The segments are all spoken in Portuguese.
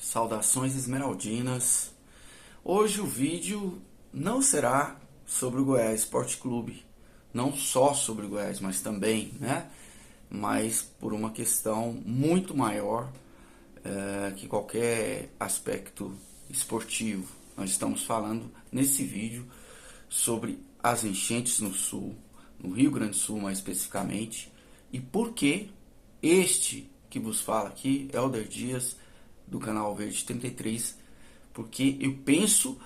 Saudações esmeraldinas. Hoje o vídeo não será sobre o Goiás Esporte Clube, não só sobre o Goiás, mas também, né? Mas por uma questão muito maior que qualquer aspecto esportivo. Nós estamos falando nesse vídeo sobre as enchentes no Sul, no Rio Grande do Sul mais especificamente, e por que este que vos fala aqui, Elder Dias, do canal Verde 33, porque eu penso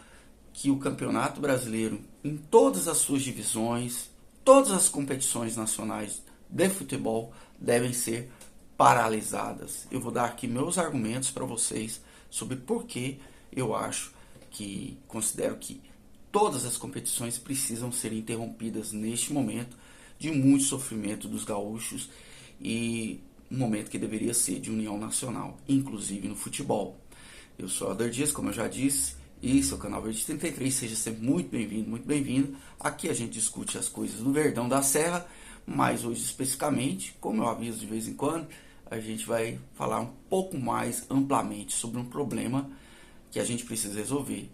que o Campeonato Brasileiro, em todas as suas divisões, todas as competições nacionais de futebol devem ser paralisadas. Eu vou dar aqui meus argumentos para vocês sobre por que eu considero que todas as competições precisam ser interrompidas neste momento de muito sofrimento dos gaúchos e um momento que deveria ser de união nacional, inclusive no futebol. Eu sou Elder Dias, como eu já disse, e seu canal Verde 33, seja sempre muito bem-vindo, muito bem-vindo. Aqui a gente discute as coisas do Verdão da Serra, mas hoje especificamente, como eu aviso de vez em quando, a gente vai falar um pouco mais amplamente sobre um problema que a gente precisa resolver.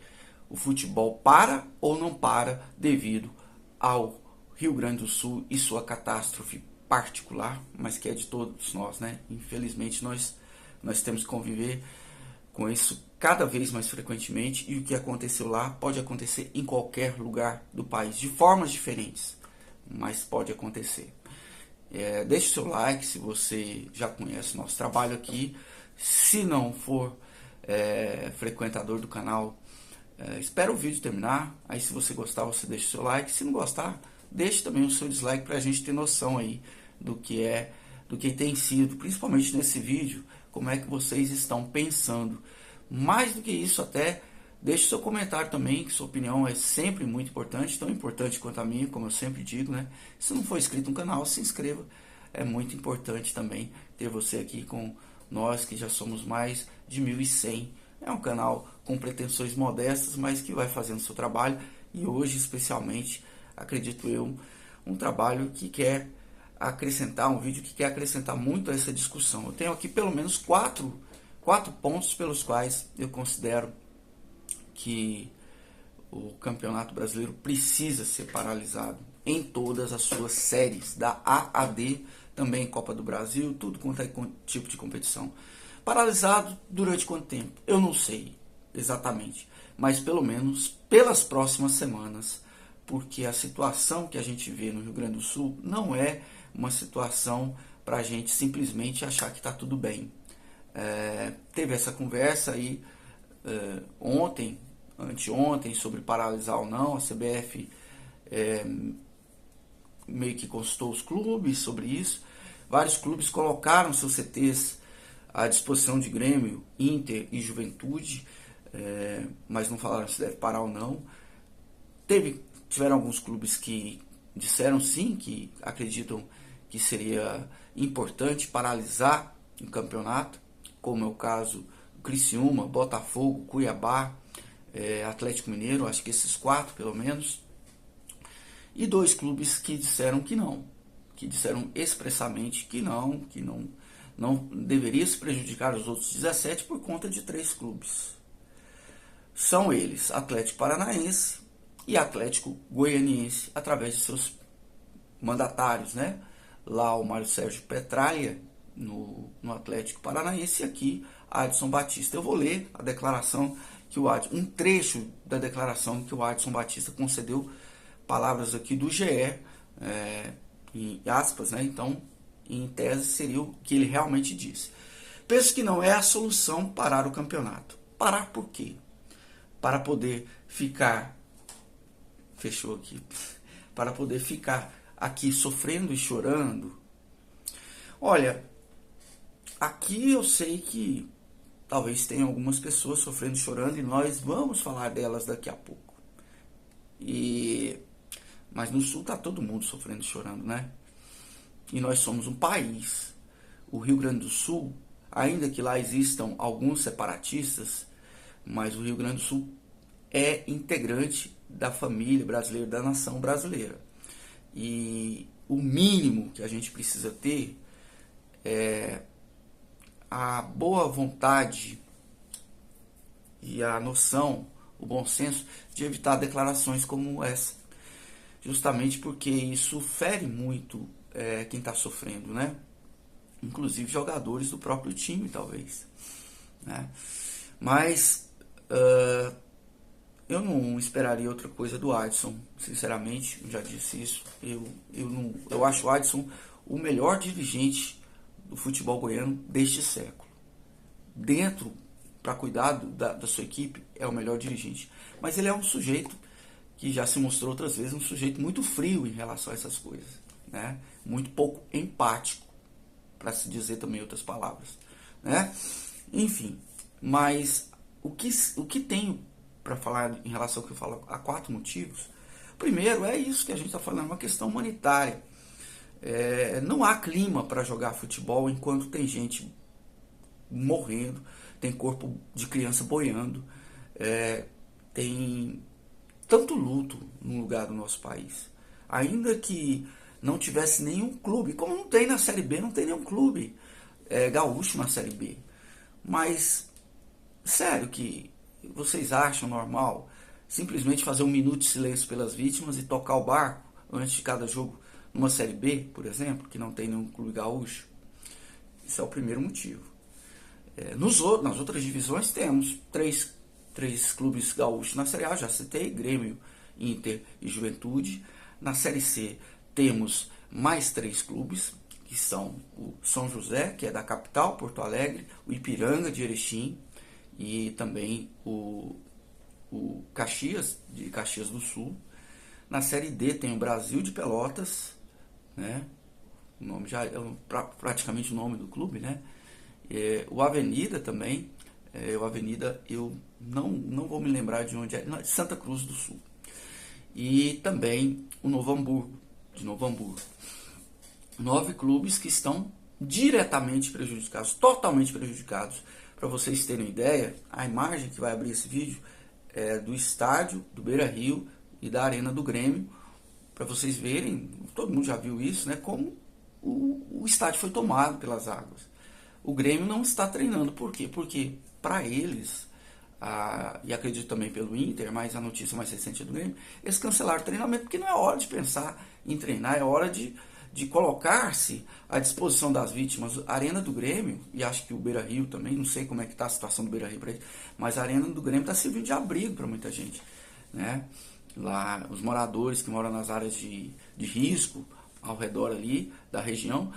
O futebol para ou não para devido ao Rio Grande do Sul e sua catástrofe particular, mas que é de todos nós, né? Infelizmente nós temos que conviver com isso cada vez mais frequentemente, e o que aconteceu lá pode acontecer em qualquer lugar do país, de formas diferentes, mas pode acontecer. Deixe o seu like se você já conhece o nosso trabalho aqui. Se não for frequentador do canal, espera o vídeo terminar. Aí se você gostar, você deixa o seu like. Se não gostar, deixe também o seu dislike para a gente ter noção aí do que tem sido, principalmente nesse vídeo, como é que vocês estão pensando. Mais do que isso, até deixe o seu comentário também, que sua opinião é sempre muito importante, tão importante quanto a minha, como eu sempre digo, né? Se não for inscrito no canal, se inscreva. É muito importante também ter você aqui com nós, que já somos mais de 1.100. É um canal com pretensões modestas, mas que vai fazendo o seu trabalho. E hoje, especialmente, acredito eu, um trabalho que quer acrescentar, um vídeo que quer acrescentar muito a essa discussão. Eu tenho aqui pelo menos quatro pontos pelos quais eu considero que o Campeonato Brasileiro precisa ser paralisado em todas as suas séries, da A a D, também Copa do Brasil, tudo quanto é tipo de competição. Paralisado durante quanto tempo? Eu não sei exatamente, mas pelo menos pelas próximas semanas, porque a situação que a gente vê no Rio Grande do Sul não é uma situação para a gente simplesmente achar que está tudo bem. Teve essa conversa aí anteontem, sobre paralisar ou não. A CBF meio que consultou os clubes sobre isso. Vários clubes colocaram seus CTs à disposição de Grêmio, Inter e Juventude, mas não falaram se deve parar ou não. Tiveram alguns clubes que disseram sim, que acreditam que seria importante paralisar o campeonato, como é o caso do Criciúma, Botafogo, Cuiabá, Atlético Mineiro, acho que esses quatro pelo menos. E dois clubes que disseram que não, que disseram expressamente que não deveria se prejudicar os outros 17 por conta de três clubes. São eles Atlético Paranaense e Atlético Goianiense, através de seus mandatários, né? Lá o Mário Sérgio Petralha no Atlético Paranaense, e aqui Adson Batista. Eu vou ler a declaração que um trecho da declaração que o Adson Batista concedeu, palavras aqui do GE, em aspas, né? Então, em tese, seria o que ele realmente disse. Penso que não é a solução parar o campeonato. Parar por quê? Para poder ficar... Fechou aqui. Para poder ficar aqui sofrendo e chorando. Olha, aqui eu sei que talvez tenha algumas pessoas sofrendo e chorando, e nós vamos falar delas daqui a pouco. Mas no Sul está todo mundo sofrendo e chorando, né? E nós somos um país. O Rio Grande do Sul, ainda que lá existam alguns separatistas, mas o Rio Grande do Sul é integrante da família brasileira, da nação brasileira. E o mínimo que a gente precisa ter é a boa vontade e a noção, o bom senso de evitar declarações como essa, justamente porque isso fere muito quem está sofrendo, né? Inclusive jogadores do próprio time, talvez, né? Mas eu não esperaria outra coisa do Adson, sinceramente, eu já disse isso. Eu acho o Adson o melhor dirigente do futebol goiano deste século. Dentro, para cuidar da sua equipe, é o melhor dirigente. Mas ele é um sujeito que já se mostrou outras vezes um sujeito muito frio em relação a essas coisas, né? Muito pouco empático, para se dizer também outras palavras, né? Enfim, mas o que tenho para falar em relação ao que eu falo há 4 motivos. Primeiro, é isso que a gente está falando, uma questão humanitária. Não há clima para jogar futebol enquanto tem gente morrendo, tem corpo de criança boiando, tem tanto luto no lugar do nosso país. Ainda que não tivesse nenhum clube, como não tem na Série B, não tem nenhum clube gaúcho na Série B. Mas, sério que vocês acham normal simplesmente fazer 1 minuto de silêncio pelas vítimas e tocar o barco antes de cada jogo numa Série B, por exemplo, que não tem nenhum clube gaúcho? Isso é o primeiro motivo. Nas outras divisões temos três clubes gaúchos. Na Série A já citei, Grêmio, Inter e Juventude. Na Série C temos mais 3 clubes, que são o São José, que é da capital, Porto Alegre, o Ipiranga de Erechim e também o Caxias, de Caxias do Sul. Na Série D tem o Brasil de Pelotas, né? O nome já é praticamente o nome do clube, né? O Avenida também, o Avenida eu não vou me lembrar de onde é, não, de Santa Cruz do Sul. E também o Novo Hamburgo, de Novo Hamburgo. 9 clubes que estão diretamente prejudicados, totalmente prejudicados. Para vocês terem ideia, a imagem que vai abrir esse vídeo é do estádio do Beira-Rio e da Arena do Grêmio, para vocês verem, todo mundo já viu isso, né, como o estádio foi tomado pelas águas. O Grêmio não está treinando, por quê? Porque para eles, e acredito também pelo Inter, mas a notícia mais recente é do Grêmio, eles cancelaram o treinamento porque não é hora de pensar em treinar, é hora de colocar-se à disposição das vítimas. A Arena do Grêmio, e acho que o Beira-Rio também, não sei como é que está a situação do Beira-Rio para ele, mas a Arena do Grêmio está servindo de abrigo para muita gente, né? Lá, os moradores que moram nas áreas de risco, ao redor ali da região,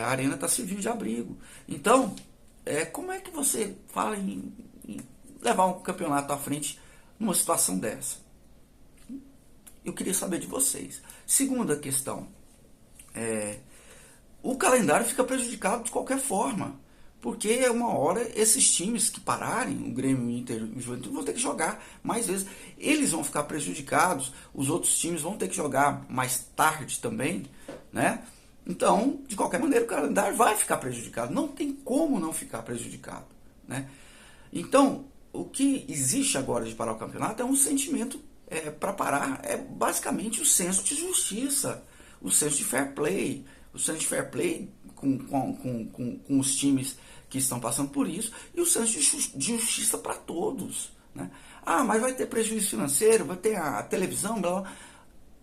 a Arena está servindo de abrigo. Então, como é que você fala em levar um campeonato à frente numa situação dessa? Eu queria saber de vocês. Segunda questão, o calendário fica prejudicado de qualquer forma, porque uma hora esses times que pararem, o Grêmio, o Inter e o Juventude, vão ter que jogar mais vezes. Eles vão ficar prejudicados, os outros times vão ter que jogar mais tarde também, né? Então, de qualquer maneira, o calendário vai ficar prejudicado. Não tem como não ficar prejudicado, né? Então, o que existe agora de parar o campeonato é um sentimento para parar, é basicamente o senso de justiça, o senso de fair play, o senso de fair play com os times que estão passando por isso, e o senso de justiça para todos, né? Mas vai ter prejuízo financeiro, vai ter a televisão, blá, blá.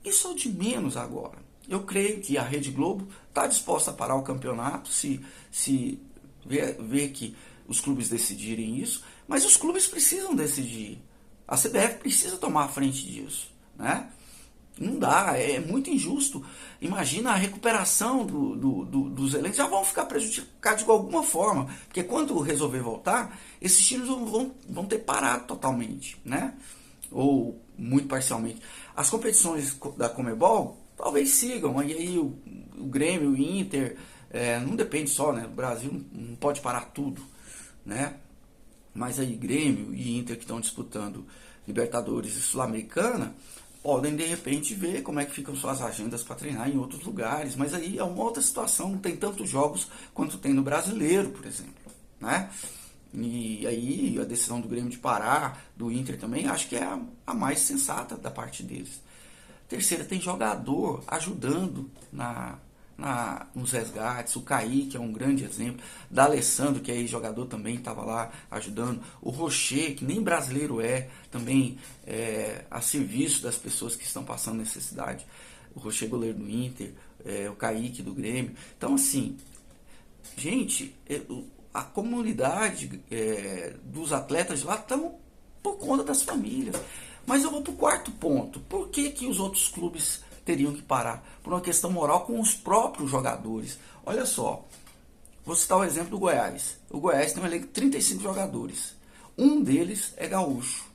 Isso é o de menos agora. Eu creio que a Rede Globo está disposta a parar o campeonato se ver que os clubes decidirem isso, mas os clubes precisam decidir. A CBF precisa tomar a frente disso, né? Não dá, é muito injusto. Imagina a recuperação dos elencos, já vão ficar prejudicados de alguma forma, porque quando resolver voltar, esses times vão ter parado totalmente, né? Ou muito parcialmente. As competições da Conmebol talvez sigam, e aí o Grêmio, o Inter, não depende só, né? O Brasil não pode parar tudo, né? Mas aí Grêmio e Inter, que estão disputando Libertadores e Sul-Americana, podem de repente ver como é que ficam suas agendas para treinar em outros lugares, mas aí é uma outra situação, não tem tantos jogos quanto tem no Brasileiro, por exemplo, né? E aí a decisão do Grêmio de parar, do Inter também, acho que é a mais sensata da parte deles. Terceira, tem jogador ajudando nos resgates. O Kaique é um grande exemplo. Da Alessandro, que é jogador também, estava lá ajudando. O Rocher, que nem brasileiro também a serviço das pessoas que estão passando necessidade. O Rocher, goleiro do Inter, o Kaique do Grêmio. Então, assim, gente, a comunidade dos atletas lá estão por conta das famílias. Mas eu vou para o quarto ponto. Por que os outros clubes teriam que parar? Por uma questão moral com os próprios jogadores. Olha só, vou citar o exemplo do Goiás. O Goiás tem um elenco de 35 jogadores. Um deles é gaúcho.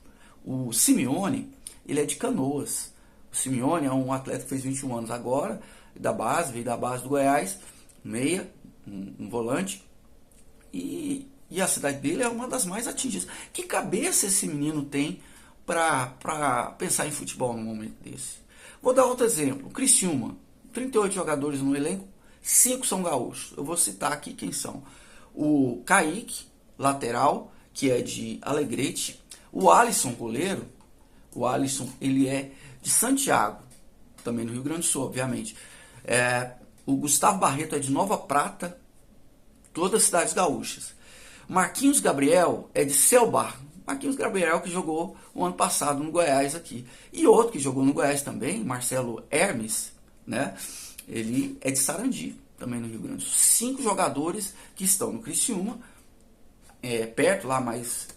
O Simeone, ele é de Canoas. O Simeone é um atleta que fez 21 anos agora, veio da base do Goiás, meia, um volante. E a cidade dele é uma das mais atingidas. Que cabeça esse menino tem para pensar em futebol num momento desse? Vou dar outro exemplo. O Criciúma, 38 jogadores no elenco, 5 são gaúchos. Eu vou citar aqui quem são. O Kaique, lateral, que é de Alegrete. O Alisson, goleiro. O Alisson, ele é de Santiago, também no Rio Grande do Sul, obviamente. O Gustavo Barreto é de Nova Prata, todas as cidades gaúchas. Marquinhos Gabriel é de Selbar. Marquinhos Gabriel, que jogou o ano passado no Goiás aqui. E outro que jogou no Goiás também, Marcelo Hermes, né? Ele é de Sarandi, também no Rio Grande do Sul. 5 jogadores que estão no Criciúma, perto lá, mais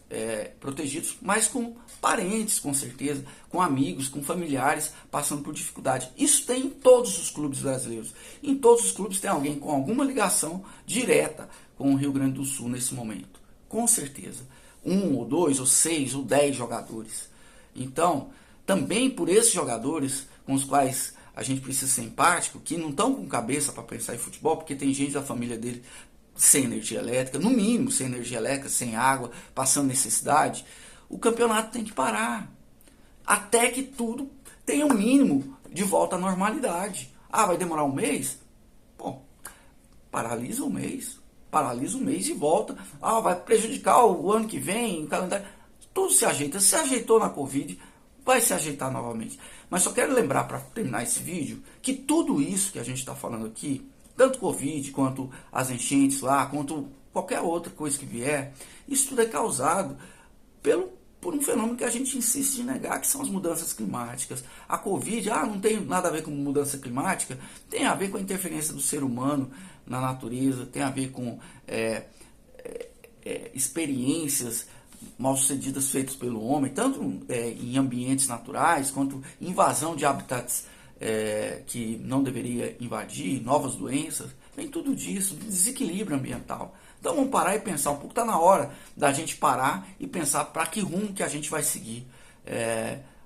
protegidos, mas com parentes, com certeza, com amigos, com familiares, passando por dificuldade. Isso tem em todos os clubes brasileiros. Em todos os clubes tem alguém com alguma ligação direta com o Rio Grande do Sul nesse momento. Com certeza. 1, ou 2, ou 6, ou 10 jogadores. Então, também por esses jogadores com os quais a gente precisa ser empático, que não estão com cabeça para pensar em futebol, porque tem gente da família dele sem energia elétrica, no mínimo sem energia elétrica, sem água, passando necessidade, o campeonato tem que parar. Até que tudo tenha um mínimo de volta à normalidade. Vai demorar um mês? Bom, paralisa um mês. Paralisa um mês e volta. Vai prejudicar o ano que vem, o calendário. Tudo se ajeita. Se ajeitou na Covid, vai se ajeitar novamente. Mas só quero lembrar, para terminar esse vídeo, que tudo isso que a gente está falando aqui, tanto Covid, quanto as enchentes lá, quanto qualquer outra coisa que vier, isso tudo é causado por um fenômeno que a gente insiste em negar, que são as mudanças climáticas. A Covid, não tem nada a ver com mudança climática, tem a ver com a interferência do ser humano na natureza, tem a ver com experiências mal sucedidas feitas pelo homem, tanto em ambientes naturais, quanto invasão de habitats que não deveria invadir, novas doenças, vem tudo disso, desequilíbrio ambiental. Então vamos parar e pensar um pouco. Está na hora da gente parar e pensar para que rumo que a gente vai seguir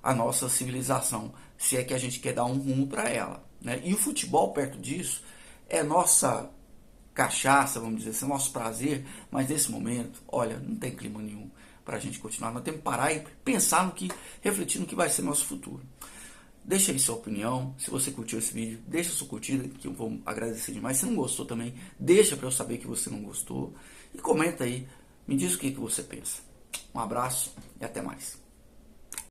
a nossa civilização, se é que a gente quer dar um rumo para ela, né? E o futebol, perto disso, é nossa cachaça, vamos dizer assim, nosso prazer, mas nesse momento, olha, não tem clima nenhum para a gente continuar. Nós temos que parar e pensar refletir no que vai ser nosso futuro. Deixa aí sua opinião. Se você curtiu esse vídeo, deixa sua curtida, que eu vou agradecer demais. Se não gostou também, deixa para eu saber que você não gostou. E comenta aí, me diz o que você pensa. Um abraço e até mais.